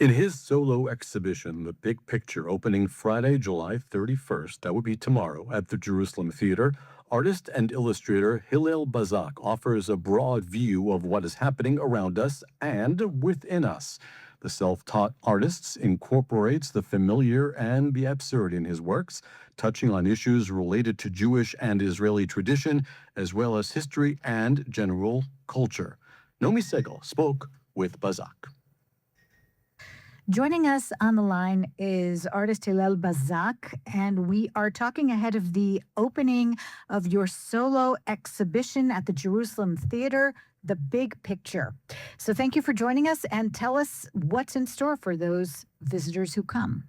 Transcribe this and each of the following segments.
In his solo exhibition, The Big Picture, opening Friday, July 31st, that would be tomorrow, at the Jerusalem Theater, artist and illustrator Hillel Bazak offers a broad view of what is happening around us and within us. The self-taught artist incorporates the familiar and the absurd in his works, touching on issues related to Jewish and Israeli tradition, as well as history and general culture. Nomi Segal spoke with Bazak. Joining us on the line is artist Hillel Bazak, and we are talking ahead of the opening of your solo exhibition at the Jerusalem Theater, The Big Picture. So thank you for joining us, and tell us what's in store for those visitors who come.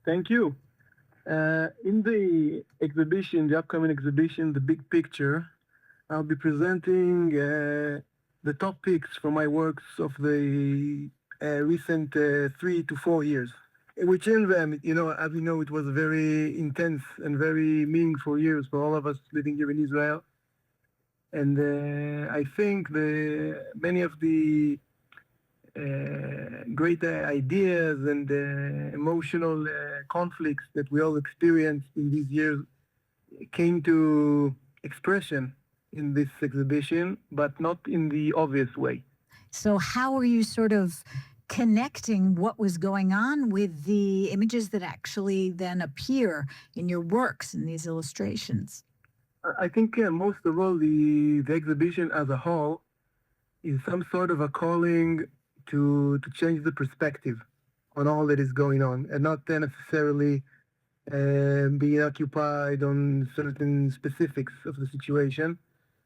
Thank you. In the exhibition, the upcoming exhibition, The Big Picture, I'll be presenting the top picks from my works of the recent 3 to 4 years. Within them, as you know, it was very intense and very meaningful years for all of us living here in Israel. And I think many of the great ideas and emotional conflicts that we all experienced in these years came to expression in this exhibition, but not in the obvious way. So how are you sort of connecting what was going on with the images that actually then appear in your works, in these illustrations? I think most of all, the exhibition as a whole is some sort of a calling to change the perspective on all that is going on, and not necessarily being occupied on certain specifics of the situation,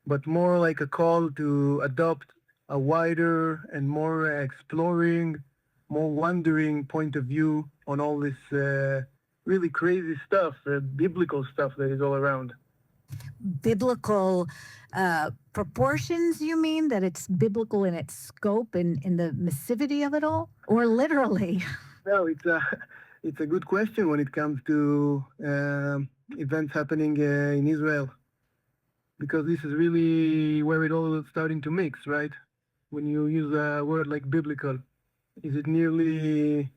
but more like a call to adopt a wider and more exploring, more wondering point of view on all this really crazy stuff, biblical stuff that is all around. Biblical proportions, you mean? That it's biblical in its scope and in the massivity of it all? Or literally? No, it's a good question when it comes to events happening in Israel, because this is really where it all is starting to mix, right? When you use a word like biblical, is it nearly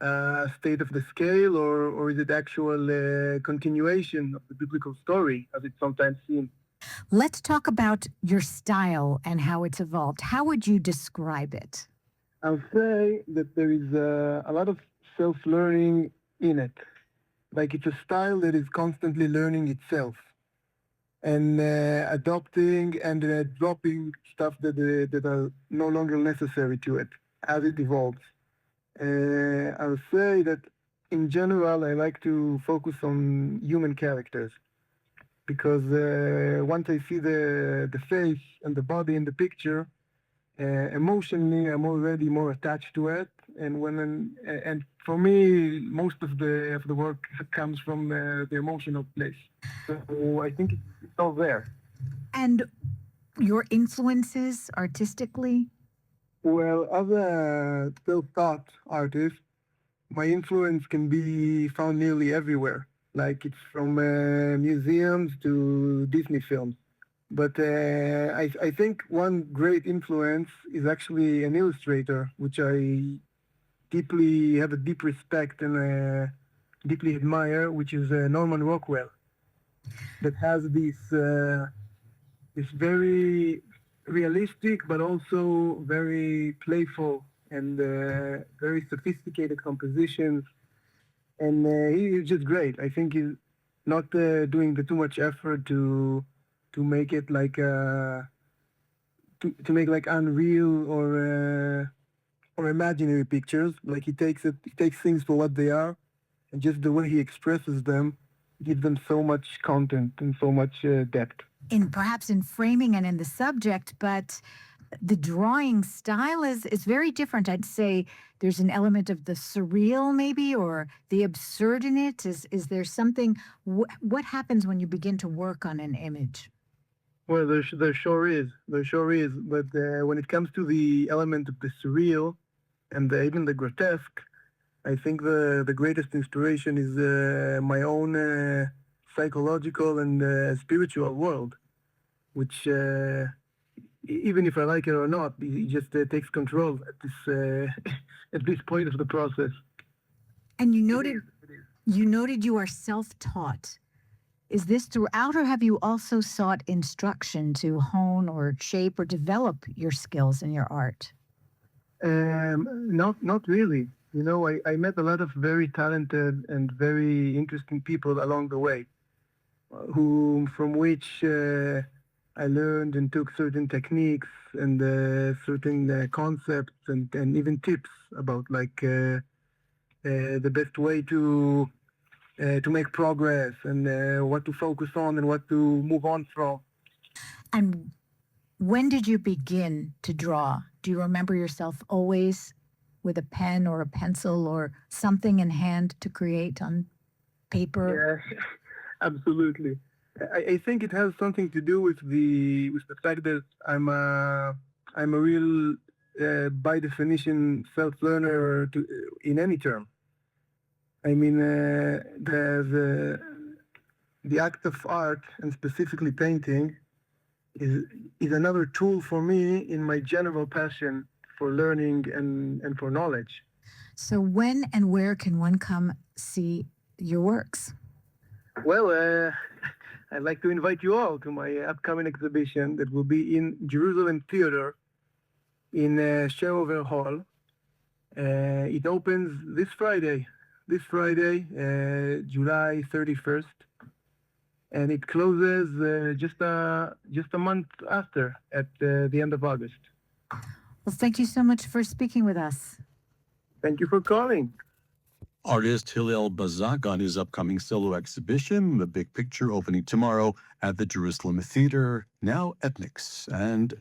a state of the scale, or is it actual continuation of the biblical story, as it sometimes seems? Let's talk about your style and how it's evolved. How would you describe it? I'll say that there is a lot of self-learning in it. Like, it's a style that is constantly learning itself and adopting and dropping stuff that are no longer necessary to it as it evolves. I'll say that in general, I like to focus on human characters, because once I see the face and the body in the picture, emotionally, I'm already more attached to it. And for me, most of the work comes from the emotional place. So I think it's all there. And your influences artistically? Well, as a self-taught artist, my influence can be found nearly everywhere. Like, it's from museums to Disney films. But I think one great influence is actually an illustrator, which I deeply have a deep respect and deeply admire, which is Norman Rockwell, that has this very realistic but also very playful and very sophisticated compositions. And he's just great. I think he's not doing too much effort to make it like to make like unreal or imaginary pictures. Like, he takes things for what they are, and just the way he expresses them gives them so much content and so much depth. Perhaps in framing and in the subject, but the drawing style is very different. I'd say there's an element of the surreal, maybe, or the absurd in it. Is there something? What happens when you begin to work on an image? Well, there sure is. There sure is. But when it comes to the element of the surreal and even the grotesque, I think the greatest inspiration is my own psychological and spiritual world, which even if I like it or not, it just takes control at this at this point of the process. And you It noted is, it is. you noted you are self-taught. Is this throughout, or have you also sought instruction to hone or shape or develop your skills in your art? Not really. You know, I met a lot of very talented and very interesting people along the way, from which I learned and took certain techniques and certain concepts and even tips about the best way to make progress and what to focus on and what to move on from. And when did you begin to draw? Do you remember yourself always with a pen or a pencil or something in hand to create on paper? Yeah, absolutely. I think it has something to do with the fact that I'm a real by definition self-learner in any term. I mean, the act of art and specifically painting is another tool for me in my general passion for learning and for knowledge. So when and where can one come see your works? Well, I'd like to invite you all to my upcoming exhibition that will be in Jerusalem Theater in Sherover Hall. It opens this Friday, July 31st, and it closes just a month after, at the end of August. Well, thank you so much for speaking with us. Thank you for calling. Artist Hillel Bazak on his upcoming solo exhibition, The Big Picture, opening tomorrow at the Jerusalem Theater, now at Nix. And